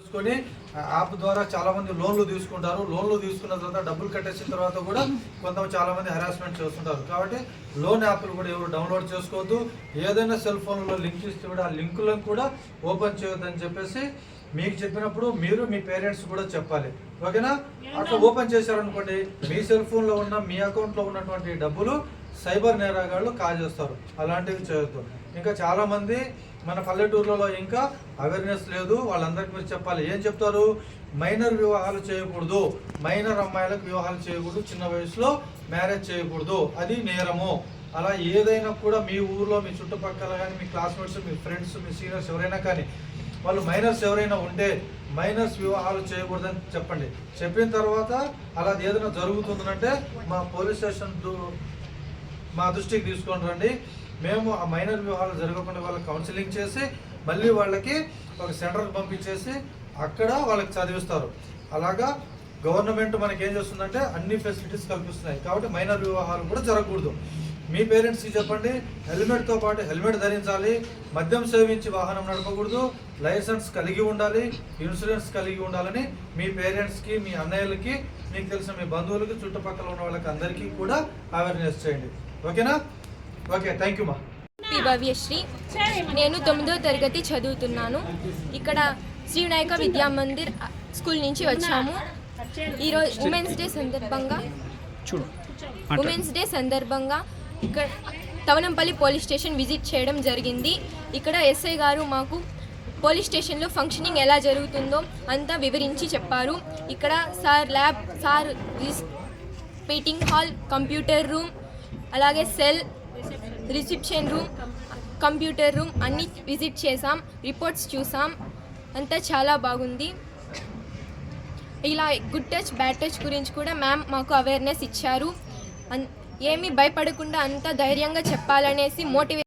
చేసుకొని యాప్ ద్వారా చాలా మంది లోన్లు తీసుకుంటారు. లోన్లు తీసుకున్న తర్వాత డబ్బులు కట్టేసిన తర్వాత కూడా చాలా మంది హెరాస్మెంట్ చేస్తుంటారు. కాబట్టి లోన్ యాప్లు కూడా ఎవరు డౌన్లోడ్ చేసుకోవద్దు. ఏదైనా సెల్ ఫోన్లో లింక్ ఇస్తే కూడా ఆ లింకులను కూడా ఓపెన్ చేయొద్దని చెప్పేసి మీకు చెప్పినప్పుడు మీరు మీ పేరెంట్స్ కూడా చెప్పాలి. ఓకేనా? అట్లా ఓపెన్ చేశారనుకోండి, మీ సెల్ ఫోన్లో ఉన్న మీ అకౌంట్లో ఉన్నటువంటి డబ్బులు సైబర్ నేరగాళ్ళు కాజేస్తారు. అలాంటివి చేయొద్దు. ఇంకా చాలామంది మన పల్లెటూర్లలో ఇంకా అవేర్నెస్ లేదు. వాళ్ళందరికీ మీరు చెప్పాలి. ఏం చెప్తారు? మైనర్ వివాహాలు చేయకూడదు, మైనర్ అమ్మాయిలకు వివాహాలు చేయకూడదు, చిన్న వయసులో మ్యారేజ్ చేయకూడదు, అది నేరము. అలా ఏదైనా కూడా మీ ఊర్లో మీ చుట్టుపక్కల కానీ మీ క్లాస్మేట్స్ మీ ఫ్రెండ్స్ మీ సీనియర్స్ ఎవరైనా కానీ వాళ్ళు మైనర్స్ ఎవరైనా ఉంటే మైనర్స్ వివాహాలు చేయకూడదని చెప్పండి. చెప్పిన తర్వాత అలా ఏదైనా జరుగుతుందంటే మా పోలీస్ స్టేషన్ మా దృష్టికి తీసుకొని రండి. మేము ఆ మైనర్ వివాహాలు జరగకుండా వాళ్ళకి కౌన్సిలింగ్ చేసి మళ్ళీ వాళ్ళకి ఒక సెంటర్కి పంపించేసి అక్కడ వాళ్ళకి చదివిస్తారు. అలాగా గవర్నమెంట్ మనకి ఏం చేస్తుందంటే అన్ని ఫెసిలిటీస్ కల్పిస్తున్నాయి. కాబట్టి మైనర్ వివాహాలు కూడా జరగకూడదు. మీ పేరెంట్స్కి చెప్పండి, హెల్మెట్తో పాటు హెల్మెట్ ధరించాలి, మద్యం సేవించి వాహనం నడపకూడదు, లైసెన్స్ కలిగి ఉండాలి, ఇన్సూరెన్స్ కలిగి ఉండాలని మీ పేరెంట్స్కి, మీ అన్నయ్యలకి, మీకు తెలిసిన మీ బంధువులకి, చుట్టుపక్కల ఉన్న వాళ్ళకి అందరికీ కూడా అవేర్నెస్ చేయండి. ఓకేనా? ఓకే, థ్యాంక్ యూ మా. పి భవ్యశ్రీ. నేను 9వ తరగతి చదువుతున్నాను. ఇక్కడ శ్రీ వినాయక విద్యామందిర్ స్కూల్ నుంచి వచ్చాము. ఈరోజు ఉమెన్స్ డే సందర్భంగా ఇక్కడ తవనంపల్లి పోలీస్ స్టేషన్ విజిట్ చేయడం జరిగింది. ఇక్కడ ఎస్ఐ గారు మాకు పోలీస్ స్టేషన్లో ఫంక్షనింగ్ ఎలా జరుగుతుందో అంతా వివరించి చెప్పారు. ఇక్కడ sir meeting hall, computer room, అలాగే cell, reception room, computer room అన్నీ విజిట్ చేసాం, రిపోర్ట్స్ చూసాం. అంతా చాలా బాగుంది. ఇలా గుడ్ టచ్ బ్యాడ్ టచ్ గురించి కూడా మ్యామ్ మాకు అవేర్నెస్ ఇచ్చారు. ఏమీ భయపడకుండా అంతా ధైర్యంగా చెప్పాలనేసి మోటివేట్